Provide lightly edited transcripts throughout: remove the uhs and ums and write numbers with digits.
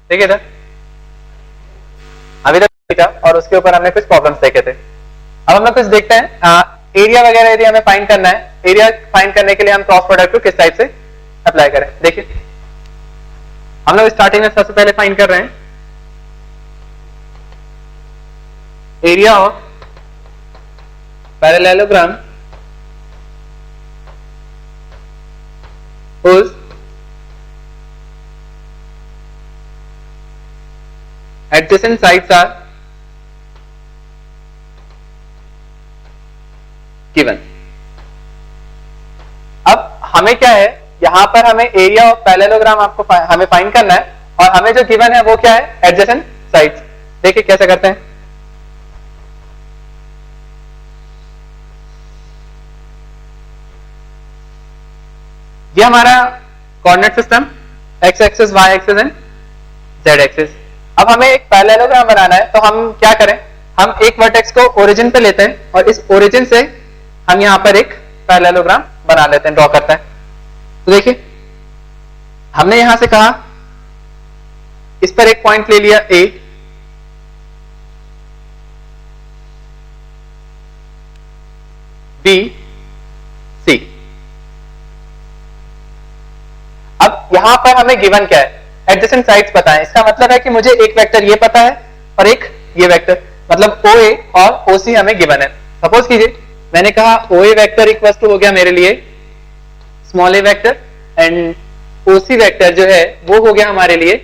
देखिए था अभी तक था और उसके ऊपर हमने कुछ प्रॉब्लम्स देखे थे। अब हम लोग कुछ देखते हैं एरिया वगैरह यदि हमें फाइंड करना है, एरिया फाइंड करने के लिए हम क्रॉस प्रोडक्ट को किस टाइप से अप्लाई करें। देखिए हम लोग स्टार्टिंग में सबसे पहले फाइंड कर रहे हैं area of parallelogram whose adjacent sides are given। अब हमें क्या है, यहां पर हमें एरिया ऑफ पैरेललोग्राम आपको हमें फाइंड करना है और हमें जो गिवन है वो क्या है, एडजेसेंट साइड्स। देखिए कैसे करते हैं। ये हमारा coordinate system X axis, Y axis and Z axis. अब हमें एक पैरेललोग्राम बनाना है तो हम क्या करें, हम एक वर्टेक्स को ओरिजिन पे लेते हैं और इस ओरिजिन से हम यहां पर एक पैरेललोग्राम बना लेते हैं, ड्रॉ करते हैं। तो देखिए हमने यहां से कहा इस पर एक पॉइंट ले लिया ए, बी, सी। अब यहां पर हमें गिवन क्या है, एडजेसेंट साइड्स पता है। इसका मतलब है कि मुझे एक वेक्टर ये पता है और एक ये वेक्टर, मतलब OA और OC हमें गिवन है। सपोज कीजिए मैंने कहा OA वेक्टर इक्वल टू हो गया मेरे लिए small a vector and OC vector जो है वो हो गया हमारे लिए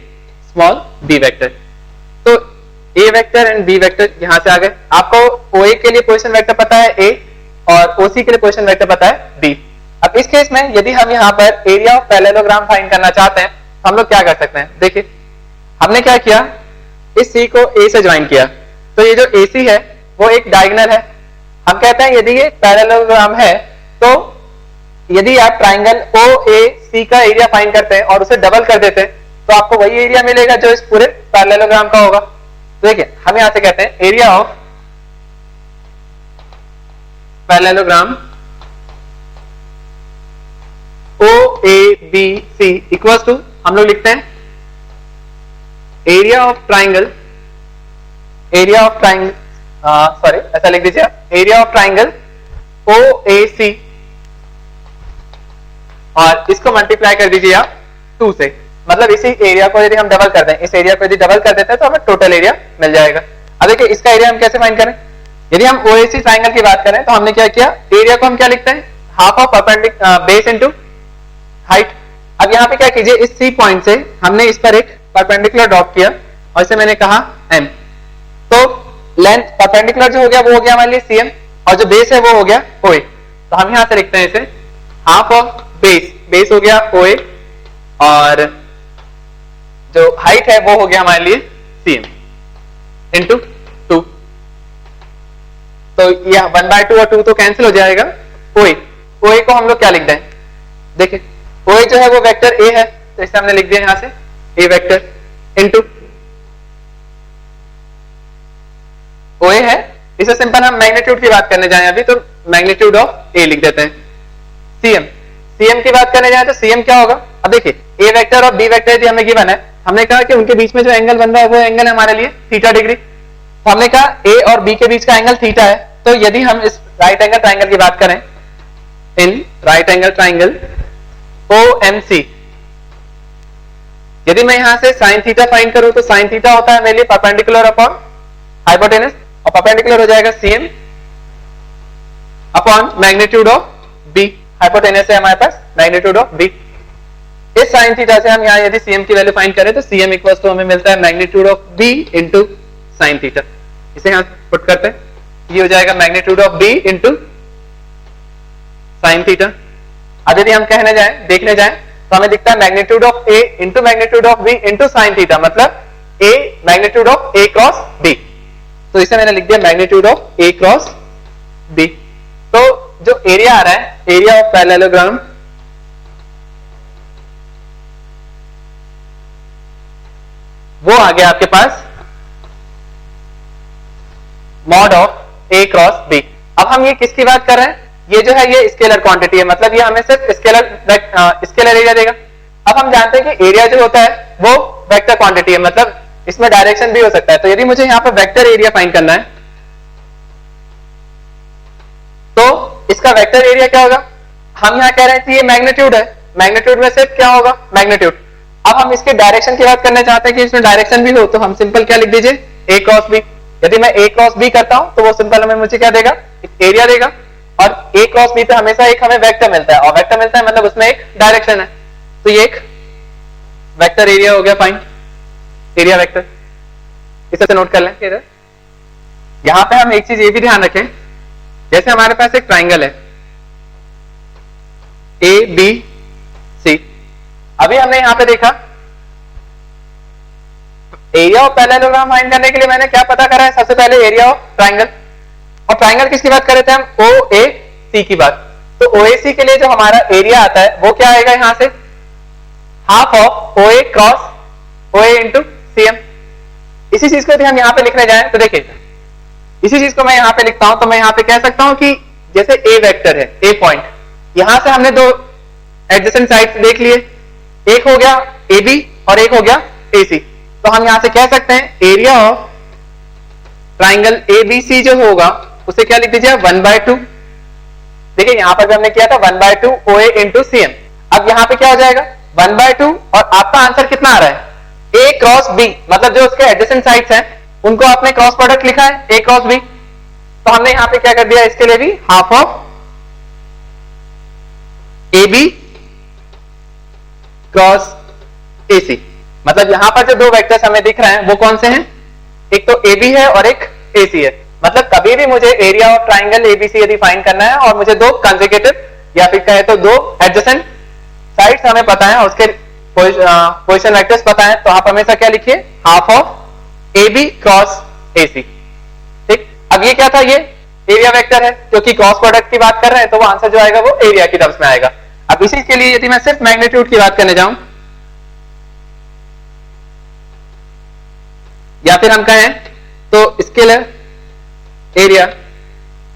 स्मॉल b वेक्टर। तो A vector and B vector यहां से आ गए। आपको OA के लिए पोजीशन वेक्टर पता है A और OC के लिए पोजीशन वेक्टर पता है B। अब इस केस में यदि हम यहां पर एरिया ऑफ पैरेललोग्राम फाइंड करना चाहते हैं तो हम लोग क्या कर सकते हैं। देखिए हमने क्या किया, इस C को A से ज्वाइन किया, तो ये जो AC है वो एक डायगोनल है। हम कहते हैं यदि ये पैरेललोग्राम है तो यदि आप ट्राइंगल OAC का एरिया फाइंड करते हैं और उसे डबल कर देते हैं तो आपको वही एरिया मिलेगा जो इस पूरे पैरेललोग्राम का होगा। तो देखिए हम यहां से कहते हैं area of parallelogram OABC equals to, हम लोग लिखते हैं एरिया ऑफ ट्राइंगल, सॉरी ऐसा लिख दीजिए, एरिया ऑफ ट्राइंगल OAC और इसको मल्टीप्लाई कर दीजिए आप 2 से। मतलब इसी एरिया को यदि हम डबल कर दें, इस एरिया को यदि डबल कर देते हैं तो हमें टोटल एरिया मिल जाएगा। अब देखिए इसका एरिया हम कैसे फाइंड करें। यदि हम OAC ट्राइंगल की बात करें तो हमने क्या किया, एरिया को हम क्या लिखते हैं, half of base into height. अब यहाँ पे क्या कीजिए, इस C पॉइंट से हमने इस पर एक परपेंडिकुलर ड्रॉप किया और इसे मैंने कहा M। तो लेंथ परपेंडिकुलर जो हो गया वो हो गया हमारे लिए CM और जो बेस है वो हो गया OA। तो हम यहां से लिखते हैं इसे हाफ ऑफ बेस हो गया OA और जो हाइट है वो हो गया हमारे लिए CM इंटू 2। तो यह 1/2 और 2 तो कैंसिल हो जाएगा। OA को हम लोग क्या लिख दें, देखिए OA जो है वो वेक्टर A है तो इसे हमने लिख दिया यहां से A वेक्टर इंटू OA है। इसे सिंपल हम मैग्नीट्यूड की बात करने जाएं अभी तो मैग्नीट्यूड ऑफ A लिख देते हैं। CM की बात करने जाएं तो CM क्या होगा। अब देखिए A वेक्टर और B वेक्टर यदि हमें गिवन है, हमने कहा कि उनके बीच में जो एंगल बन रहा है वो एंगल हमारे लिए थीटा डिग्री। तो हमने कहा A और B के बीच का एंगल थीटा है, तो यदि हम इस राइट एंगल ट्राइंगल की बात करें, in right angle triangle OMC, यदि मैं यहां से साइन थीटा फाइंड करूं तो साइन थीटा होता है मेरे लिए परपेंडिकुलर अपॉन हाइपोटेनस और परपेंडिकुलर हो जाएगा CM upon magnitude of B। Hypotenuse है हमारे पास मैग्नीट्यूड ऑफ B। इस साइन थीटा से हम यहां यदि CM की वैल्यू फाइंड करें तो CM इक्वल्स टू हमें मिलता है magnitude of B into sine theta. इसे यहां पुट करते हैं, ये हो जाएगा magnitude of B into sine theta. अब यदि हम कहने जाएं, देखने जाएं तो हमें दिखता है magnitude of A into magnitude of B into sine theta, मतलब A magnitude of A cross B। तो इसे मैंने लिख दिया magnitude of A cross B। तो जो एरिया आ रहा है, एरिया ऑफ पैरेललोग्राम वो आ गया आपके पास mod of A cross B। अब हम ये किसकी बात कर रहे हैं, ये जो है ये स्केलर क्वांटिटी है, मतलब ये हमें सिर्फ स्केलर एरिया देगा। अब हम जानते हैं कि एरिया जो होता है वो वेक्टर क्वांटिटी है, मतलब इसमें डायरेक्शन भी हो सकता है। तो यदि मुझे यहाँ पे वेक्टर एरिया फाइंड करना है तो इसका वेक्टर एरिया क्या होगा? हम यहाँ कह रहे थे ये मैग्नीट्यूड है, मैग्नीट्यूड में सिर्फ क्या होगा? मैग्नीट्यूड। अब हम इसके डायरेक्शन की बात करना चाहते हैं कि इसमें डायरेक्शन भी हो, तो हम सिंपल क्या लिख दीजिए? a cross b। यदि मैं a क्रॉस b करता हूं तो वो सिंपल हमें मुझे क्या देगा? एक एरिया देगा। और a क्रॉस b पे हमेशा एक हमें वेक्टर मिलता है, और वेक्टर मिलता है मतलब उसमें एक डायरेक्शन है, तो ये एक वेक्टर एरिया हो गया। फाइंड एरिया वेक्टर, इसे नोट कर लें। इधर यहां पे हम एक चीज ये भी ध्यान रखें, जैसे हमारे पास एक ट्राइंगल है ए बी सी। अभी हमने यहां पे देखा एरिया ऑफ पैरेललोग्राम फाइंड करने के लिए मैंने क्या पता करा है? सबसे पहले एरिया ऑफ ट्राइंगल। और ट्राइंगल किसकी बात कर रहे थे हम? ओ ए सी की बात। तो ओ ए सी के लिए जो हमारा एरिया आता है वो क्या आएगा? यहां से half of O A cross O A into C M. इसी चीज को यदि हम यहां पे लिखने जाएं तो देखिए, इसी चीज को मैं यहां पे लिखता हूं तो मैं यहां पे कह सकता हूं कि जैसे ए वेक्टर है, ए पॉइंट, यहां से हमने दो एडजेसेंट साइड्स देख लिए, एक हो गया ए बी और एक हो गया ए सी। तो हम यहां से कह सकते हैं area of triangle A B C जो होगा उसे क्या लिख दीजिए? 1/2। देखिए यहां पर भी हमने किया था 1/2 ओ ए इंटू सी एम। अब यहां पे क्या हो जाएगा? 1/2, और आपका आंसर कितना आ रहा है? ए क्रॉस बी, मतलब जो उसके एडजेसेंट साइड्स हैं उनको आपने क्रॉस प्रोडक्ट लिखा है ए क्रॉस बी। तो हमने यहां पे क्या कर दिया? इसके लिए भी half of A B cross A C. मतलब यहां पर जो दो वेक्टर्स हमें दिख रहे हैं वो कौन से हैं? एक तो ए बी है और एक ए सी है। मतलब कभी भी मुझे एरिया ऑफ ट्राइंगल एबीसी यदि फाइंड करना है और मुझे दो कंसेक्यूटिव या फिर कहे तो दो एडजेसेंट साइड्स हमें पता है और उसके पोजीशन वेक्टर्स पता है, तो आप हमेशा क्या लिखिए? Half of A B cross A C. ठीक, अब ये क्या था? ये एरिया वेक्टर है, क्योंकि क्रॉस प्रोडक्ट की बात कर रहे हैं तो वो आंसर जो आएगा वो एरिया की टर्म्स में आएगा। अब इसी के लिए यदि मैं सिर्फ मैग्नीट्यूड की बात करने जाऊं या फिर हम कहें तो स्केलर एरिया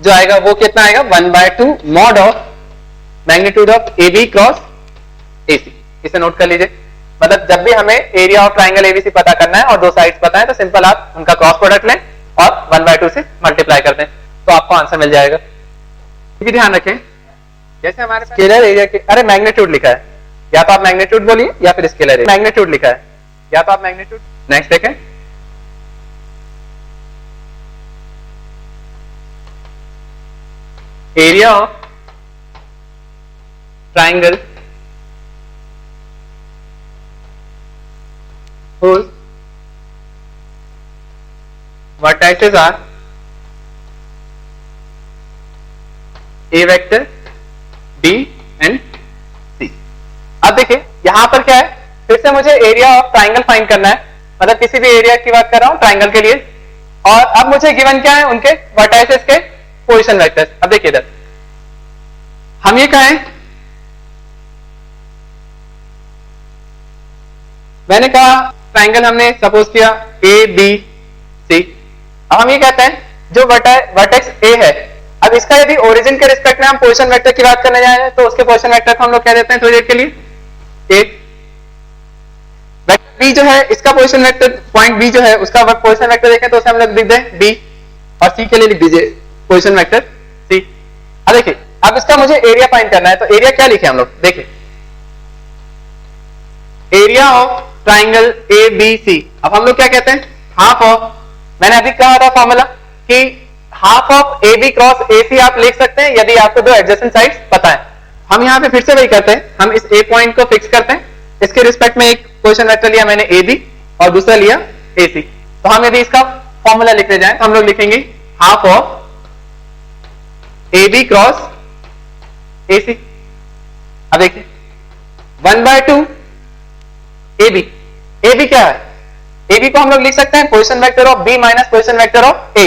जो आएगा वो कितना आएगा? 1/2 mod of magnitude of A B cross A C. इसे नोट कर लीजिए। मतलब जब भी हमें एरिया ऑफ ट्राइंगल एबीसी पता करना है और दो साइड्स पता है तो सिंपल आप उनका क्रॉस प्रोडक्ट लें और 1/2 से मल्टीप्लाई कर दें तो आपको आंसर मिल जाएगा। भी ध्यान रखें, जैसे हमारे स्केलर एरिया के, अरे मैग्नीट्यूड लिखा है, या तो आप मैग्नीट्यूड बोलिए या फिर स्केलर एरिया। मैग्नीट्यूड लिखा है या तो आप मैग्नीट्यूड। नेक्स्ट देखें, area of triangle whose vertices are a vector b and c। अब देखिए यहां पर क्या है, फिर से मुझे एरिया ऑफ ट्राइंगल फाइंड करना है, मतलब किसी भी एरिया की बात कर रहा हूं ट्राइंगल के लिए, और अब मुझे गिवन क्या है? उनके वर्टाइसेस के पोजीशन वेक्टर्स। अब देखिए इधर हम ये कहें, मैंने कहा ट्राइंगल हमने सपोज किया ए बी सी। अब हम ये कहते हैं जो वर्टेक्स ए है, अब इसका यदि ओरिजिन के रिस्पेक्ट में हम पोजीशन वेक्टर की बात करने जाए तो उसके पोजीशन वेक्टर को हम लोग कह देते हैं थोड़ी देर के लिए ए। वेक्टर बी जो है इसका पोजीशन वेक्टर, पॉइंट बी जो है उसका पोजीशन वेक्टर देखें तो उसे हम लोग लिख दें बी, और सी के लिए लिख दीजिए पोजीशन वेक्टर सी। अब देखिए अब इसका मुझे एरिया फाइंड करना है, तो एरिया क्या लिखे हम लोग? देखिए area of triangle A B C. अब हम लोग क्या कहते हैं? हाफ ऑफ, मैंने अभी कहा था फॉर्मूला कि half of A B cross A C आप लिख सकते हैं यदि आपको दो एडजेसेंट साइड्स पता है। हम यहां पे फिर से वही करते हैं, हम इस ए पॉइंट को फिक्स करते हैं, इसके रिस्पेक्ट में एक पोजीशन वेक्टर लिया मैंने ए बी और दूसरा लिया ए सी। तो हम यदि इसका फॉर्मूला लिखने जाए तो हम लोग लिखेंगे half of A B cross A C. अब देखिए 1/2 ए बी, ए बी क्या है? ए बी को हम लोग लिख सकते हैं position vector of B minus position vector of A.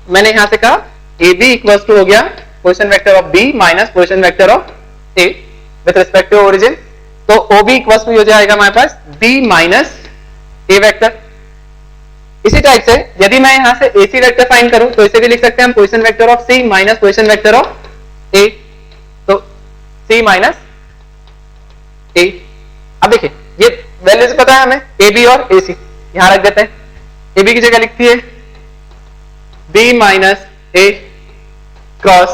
मैंने यहां से कहा ए बी इक्वल्स टू हो गया position vector of B minus position vector of A with respect to origin. तो ओ बी इक्वल्स टू हो जाएगा हमारे पास बी माइनस ए वेक्टर। इसी टाइप से यदि मैं यहां से ए सी वेक्टर फाइंड करूं तो इसे भी लिख सकते हैं हम position vector of C minus position vector of A, तो सी माइनस ए। अब देखिए ये वैल्यूज पता है हमें, ए बी और ए सी, यहां रख देते हैं। ए बी की जगह लिखती है B minus A cross,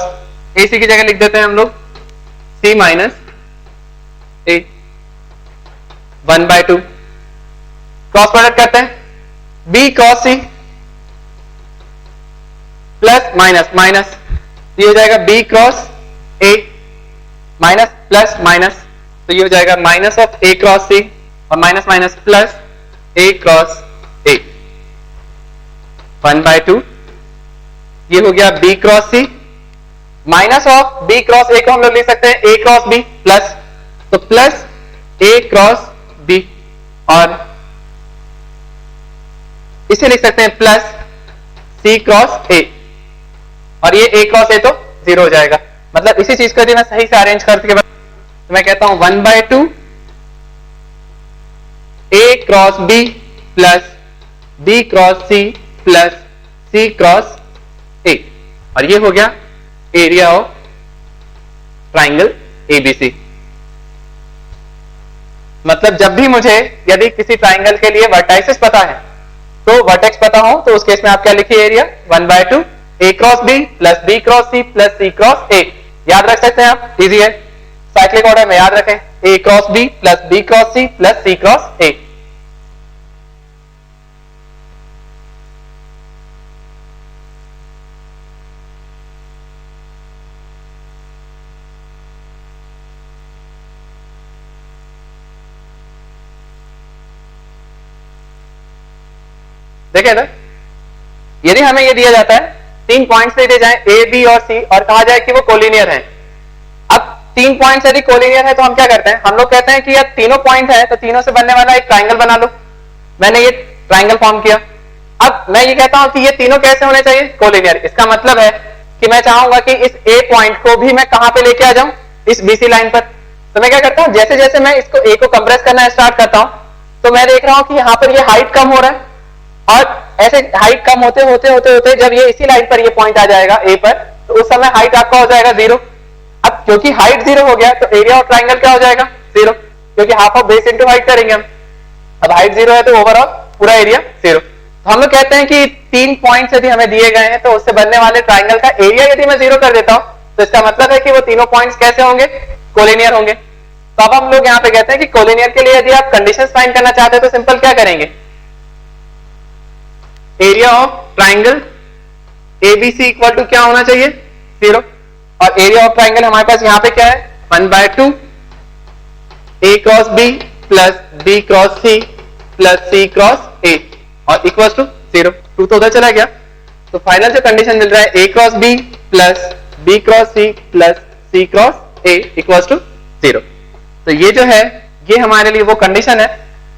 A C की जगह लिख देते हैं हम लोग C minus A, 1/2। Cross product करते हैं B cross C plus minus minus, ये हो जाएगा B cross A minus plus minus, तो ये हो जाएगा minus of A cross C और minus minus plus A cross A, 1/2। ये हो गया B cross C minus of B cross A को हम लोग लिख सकते हैं ए क्रॉस बी प्लस, तो प्लस ए क्रॉस बी, और इसे लिख सकते हैं प्लस सी क्रॉस ए, और ये ए क्रॉस ए तो 0 हो जाएगा। मतलब इसी चीज को यदि मैं सही से अरेंज करके तो मैं कहता हूं 1/2 A cross B plus B cross C plus C cross A, और ये हो गया एरिया ऑफ ट्राइंगल एबीसी। मतलब जब भी मुझे यदि किसी ट्राइंगल के लिए वर्टाइसेस पता है तो वर्टेक्स पता हो तो उस केस में आप क्या लिखिए, area 1/2 A cross B plus B cross C plus C cross A. याद रख सकते हैं आप, इजी है, साइक्लिक ऑर्डर में याद रखें, A cross B plus B cross C plus C cross A. देखें ना, यदि हमें ये दिया जाता है 3 पॉइंट्स दे दिए जाए ए बी और सी और कहा जाए कि वो कोलिनियर हैं। अब 3 पॉइंट्स यदि कोलिनियर है तो हम क्या करते हैं, हम लोग कहते हैं कि यार तीनों पॉइंट है तो तीनों से बनने वाला एक ट्राइंगल बना लो। मैंने ये ट्राइंगल फॉर्म किया। अब मैं ये कहता हूं कि ये तीनों कैसे होने चाहिए, कोलिनियर। इसका मतलब है कि मैं चाहूंगा कि इस ए पॉइंट को भी मैं कहां पे लेके आ जाऊं, इस बीसी लाइन पर। तो मैं क्या करता हूं, जैसे जैसे मैं इसको ए को कंप्रेस करना स्टार्ट करता हूं तो मैं देख रहा हूं कि यहां पर ये हाइट कम हो रहा है, और ऐसे हाइट कम होते होते होते होते जब ये इसी लाइन पर ये पॉइंट आ जाएगा ए पर, तो उस समय हाइट आपका हो जाएगा 0। अब क्योंकि हाइट 0 हो गया तो एरिया ऑफ ट्राइंगल क्या हो जाएगा, 0, क्योंकि half of base into height करेंगे हम। अब हाइट 0 है तो ओवरऑल पूरा एरिया 0। तो हम लोग कहते हैं कि 3 पॉइंट्स यदि हमें दिए गए हैं तो उससे बनने वाले ट्राइंगल का एरिया यदि मैं 0 कर देता हूं तो इसका मतलब है कि वो तीनों पॉइंट्स कैसे होंगे, कोलिनियर होंगे। तो अब हम लोग यहाँ पे कहते हैं कि कोलिनियर के लिए यदि आप कंडीशंस फाइंड करना चाहते हैं तो सिंपल क्या करेंगे, area of triangle ABC equal to क्या होना चाहिए, 0, और एरिया ऑफ ट्राइंगल हमारे पास यहां पे क्या है, 1/2 A cross B plus B cross C plus C cross A, और इक्वल टू 0। 2 तो उधर चला गया, तो फाइनल जो कंडीशन मिल रहा है A cross B plus B cross C plus C cross A equal to 0। तो ये जो है ये हमारे लिए वो कंडीशन है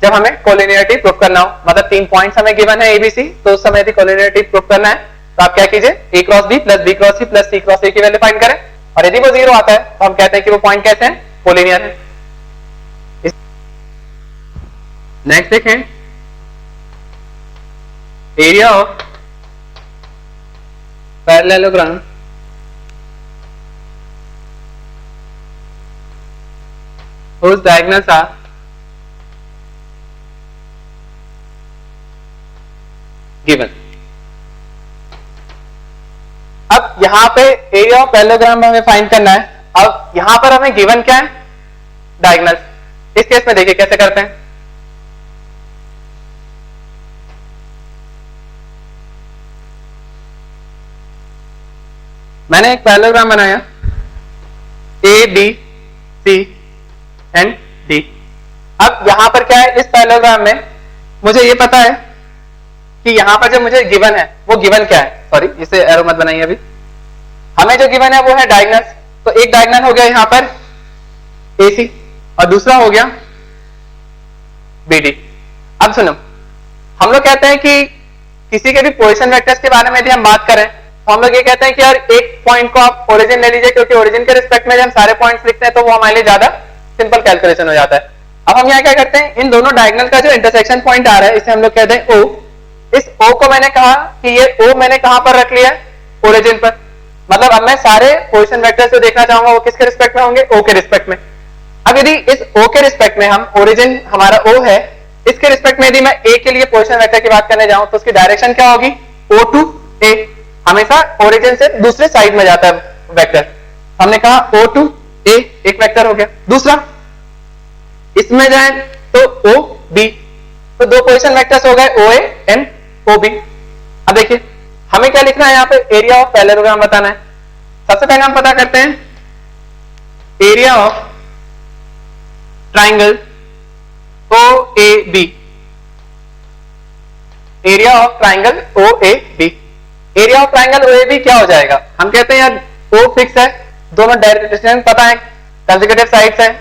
जब हमें कोलिनियरिटी प्रूव करना हो। मतलब 3 पॉइंट्स हमें गिवन है एबीसी, तो उस समय यदि कोलिनियरिटी प्रूव करना है तो आप क्या कीजिए, A cross B plus B cross C plus C cross A की वैल्यू फाइंड करें, और यदि वो 0 आता है तो हम कहते हैं कि वो पॉइंट कैसे हैं, कोलिनियर है। नेक्स्ट देखें, area of parallelogram whose diagonals are given। अब यहां पे एरिया ऑफ पैरेललोग्राम हमें फाइंड करना है। अब यहां पर हमें गिवन क्या है, डायगोनल्स। इस केस में देखिए कैसे करते हैं, मैंने एक पैरेललोग्राम बनाया A B C and D. अब यहां पर क्या है, इस पैरेललोग्राम में मुझे ये पता है कि यहां पर जो मुझे गिवन है वो गिवन क्या है, सॉरी इसे एरो मत बनाइए अभी, हमें जो गिवन है वो है डायगोनल्स। तो एक डायगोनल हो गया यहां पर AC और दूसरा हो गया BD। अब सुनो, हम लोग कहते हैं कि किसी के भी पोजीशन वेक्टर्स के बारे में यदि हम बात करें तो हम लोग ये कहते हैं कि यार एक पॉइंट को आप ओरिजिन ले लीजिए, क्योंकि ओरिजिन के रिस्पेक्ट में जब हम सारे पॉइंट्स लिखते हैं तो वो हमारे लिए ज्यादा सिंपल कैलकुलेशन हो जाता है। अब हम यहाँ क्या करते हैं, इन दोनों डायगोनल का जो इंटरसेक्शन पॉइंट आ रहा है इसे हम लोग कहते हैं O। इस O को मैंने कहा कि ये O मैंने कहां पर रख लिया है, ओरिजिन पर। मतलब अब मैं सारे पोजीशन वेक्टर्स जो देखना चाहूंगा वो किसके रिस्पेक्ट में होंगे, O के रिस्पेक्ट में। अब यदि इस O के रिस्पेक्ट में हम ओरिजिन हमारा O है, इसके रिस्पेक्ट में यदि मैं A के लिए पोजीशन वेक्टर की बात करने जाऊं तो उसकी डायरेक्शन क्या होगी? O to A, हमेशा ओरिजिन से दूसरे साइड में जाता है वेक्टर। हमने कहा O to A एक वेक्टर हो गया। दूसरा इसमें जाए तो O B, तो दो पोजीशन वेक्टर्स हो गए OA एंड OB। अब देखिए हमें क्या लिखना है यहाँ पे? एरिया ऑफ पैरेललोग्राम बताना है। सबसे पहले हम पता करते हैं area of triangle OAB, area of triangle OAB। Area of triangle OAB क्या हो जाएगा? हम कहते हैं यार O फिक्स है, दोनों डायरेक्शन पता है, कंसेक्यूटिव साइड्स है,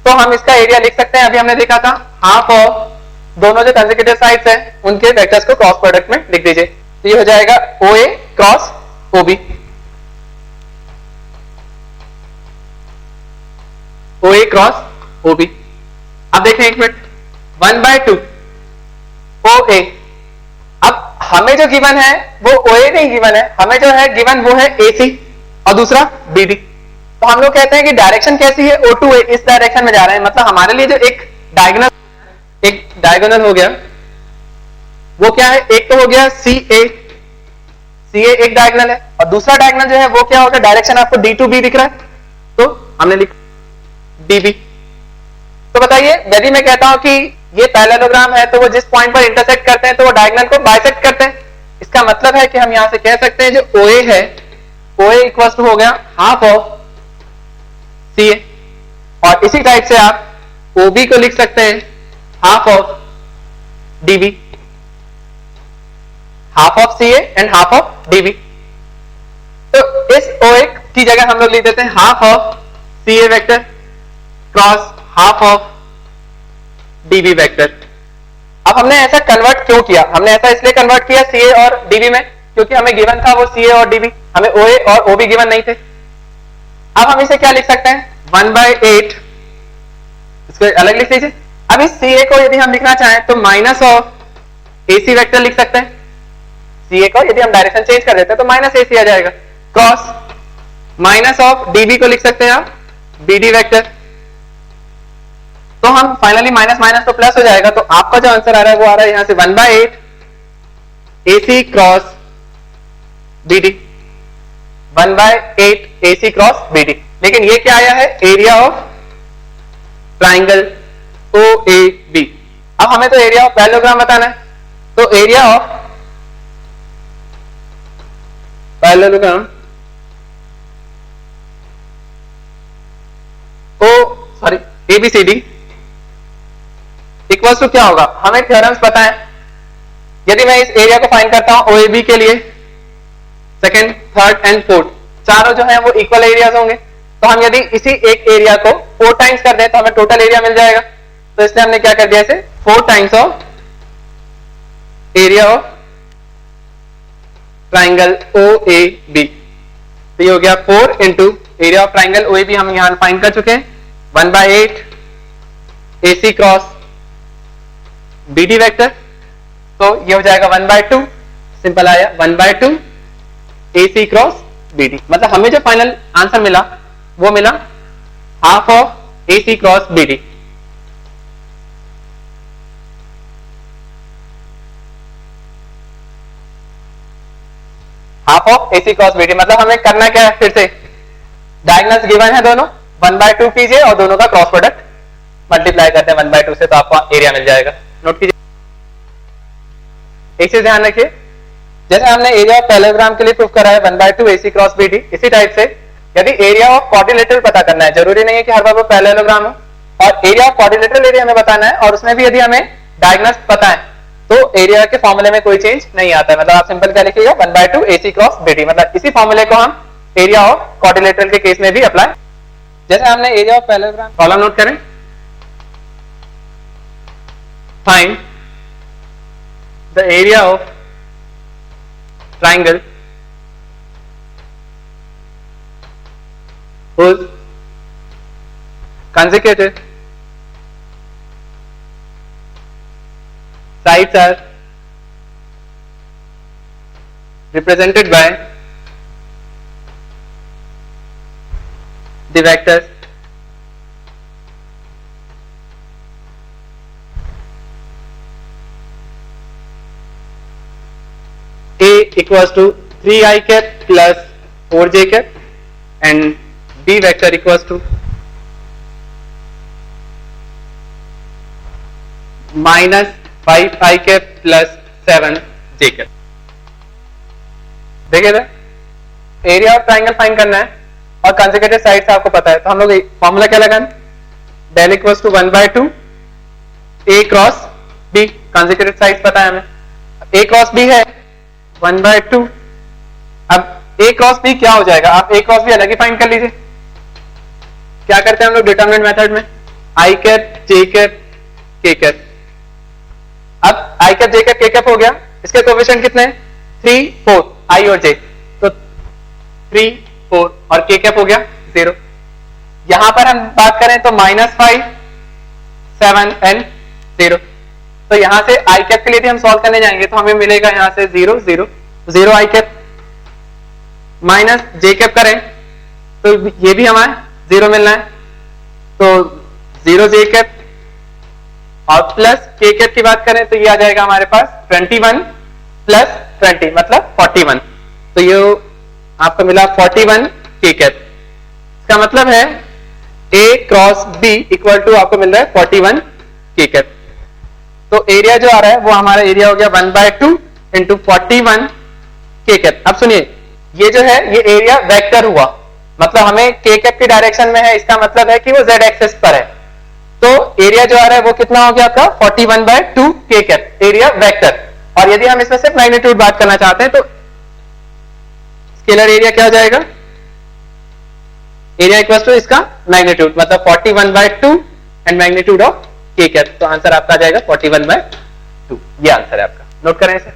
तो हम इसका एरिया लिख सकते हैं। अभी हमने देखा था हाफ ऑफ दोनों जो कंसेक्यूटिव साइड्स है उनके वेक्टर्स को क्रॉस प्रोडक्ट में लिख दीजिए, तो ये हो जाएगा OA cross OB, OA cross OB। अब देखें एक मिनट, 1/2 OA। अब हमें जो गिवन है वो OA नहीं गिवन है, हमें जो है गिवन वो है AC और दूसरा BD। तो हम लोग कहते हैं कि डायरेक्शन कैसी है? O to A, इस डायरेक्शन में जा रहे हैं। मतलब हमारे लिए जो एक डायगोनल हो गया वो क्या है? एक तो हो गया CA एक डायगोनल है, और दूसरा डायगोनल जो है वो क्या होगा? डायरेक्शन आपको D to B दिख रहा है, तो हमने लिखा DB। तो बताइए यदि मैं कहता हूं कि ये पैरेललोग्राम है तो वो जिस पॉइंट पर इंटरसेक्ट करते हैं तो वो डायगोनल को बाइसेक्ट करते हैं। इसका मतलब है कि हम यहां से कह सकते हैं जो OA है, OA इक्वल टू हो गया हाफ ऑफ CA, और इसी टाइप से आप OB को लिख सकते हैं half of DB, half of CA and half of DB। तो इस OA की जगह हम लोग लिख देते हैं half of CA vector cross half of DB vector. अब हमने ऐसा कन्वर्ट क्यों किया? हमने ऐसा इसलिए कन्वर्ट किया CA और DB में क्योंकि हमें गिवन था वो CA और DB, हमें OA और OB गिवन नहीं थे। अब हम इसे क्या लिख सकते हैं? 1/8, इसको अलग लिख लीजिए। अब इस CA को यदि हम लिखना चाहें तो माइनस ऑफ AC वेक्टर लिख सकते हैं। CA को यदि हम डायरेक्शन चेंज कर देते हैं तो माइनस AC आ जाएगा, क्रॉस माइनस ऑफ DB को लिख सकते हैं आप BD वेक्टर। तो हम फाइनली माइनस माइनस तो प्लस हो जाएगा, तो आपका जो आंसर आ रहा है वो आ रहा है यहां से 1/8 AC cross BD, 1/8 AC cross BD। लेकिन ये क्या आया है? Area of triangle OAB। अब हमें तो एरिया ऑफ पैरेललोग्राम बताना है, तो area of parallelogram ABCD equals to क्या होगा? हमें थ्योरम्स पता है। यदि मैं इस एरिया को फाइंड करता हूं OAB के लिए, सेकंड, थर्ड एंड फोर्थ चारों जो है वो इक्वल एरियाज होंगे, तो हम यदि इसी एक एरिया को 4 टाइम्स कर दें तो हमें टोटल एरिया मिल जाएगा। तो इसलिए हमने क्या कर दिया, इसे 4 times of area of triangle OAB। तो ये हो गया 4 into area of triangle OAB हम यहां फाइंड कर चुके हैं 1/8 AC क्रॉस BD वेक्टर। तो ये हो जाएगा 1/2, सिंपल आया 1/2 AC क्रॉस BD। मतलब हमें जो फाइनल आंसर मिला वो मिला half of AC cross BD। Half of AC cross BD। मतलब हमें करना क्या है? फिर से डायगोनल्स गिवन है दोनों, 1/2 कीजिए और दोनों का क्रॉस प्रोडक्ट मल्टीप्लाई करते हैं 1/2 से, तो आपको एरिया मिल जाएगा। नोट कीजिए, एक चीज ध्यान रखिए, जैसे हमने एरिया ऑफ पैरेललोग्राम के लिए प्रूफ करा है 1/2 AC क्रॉस BD, इसी टाइप से यदि एरिया ऑफ क्वाड्रिलेटरल पता करना है, जरूरी नहीं है कि हर बार वो पैरेललोग्राम हो, और एरिया ऑफ क्वाड्रिलेटरल एरिया हमें बताना है और उसमें भी यदि हमें डायगोनल्स पता है तो एरिया के फॉर्मूले में कोई चेंज नहीं आता है। मतलब आप सिंपल क्या लिखिएगा 1/2 AC क्रॉस BD। मतलब इसी फॉर्मूले को हम एरिया ऑफ क्वाड्रिलेटरल के केस में भी अप्लाई। जैसे हमने area of parallelogram, problem note करें, find the area of triangle whose consecutive sides are represented by the vectors equals to 3i cap plus 4j cap and b vector equals to minus 5i cap plus 7j cap. देखिए area of triangle find करना है और consecutive sides आपको पता है, तो हम लोग फॉर्मूला क्या लगाएं, del equals to 1/2 a cross b, consecutive sides पता है हमें, a क्रॉस b है 1/2. अब a क्रॉस b क्या हो जाएगा, आप a क्रॉस b अलग ही फाइंड कर लीजिए. क्या करते हैं हम लोग डिटरमिनेंट मेथड में, i cap j cap k cap. अब i cap j cap k cap हो गया, इसके कोएफिशिएंट कितने हैं 3 4 i और j, तो 3 4 और k कैप हो गया 0. यहां पर हम बात करें तो -5 7 and 0. तो यहां से i कैप के लिए भी हम सॉल्व करने जाएंगे तो हमें मिलेगा यहां से 0 0 0 i cap minus j cap करें तो ये भी हमें 0 मिलना है, तो 0 j कैप और प्लस k कैप की बात करें तो ये आ जाएगा हमारे पास 21 प्लस 20 मतलब 41. तो ये आपको मिला 41 k कैप. इसका मतलब है a cross b equal to आपको मिल रहा है 41 k कैप. तो एरिया जो आ रहा है वो हमारा एरिया हो गया 1/2 इंटू 41 k कैप. अब सुनिए ये जो है ये एरिया वेक्टर हुआ, मतलब हमें k कैप की डायरेक्शन में है, इसका मतलब है कि वो z एक्सिस पर है. तो एरिया जो आ रहा है वो कितना हो गया आपका 41/2 k कैप एरिया वेक्टर. और यदि हम इसमें सिर्फ मैग्नीट्यूड बात करना चाहते हैं तो स्केलर एरिया क्या हो जाएगा, एरिया इक्वल टू इसका मैग्नीट्यूड मतलब 41/2 and magnitude of k cap. तो आंसर आपका आ जाएगा 41/2. ये आंसर है आपका, नोट करें इसे.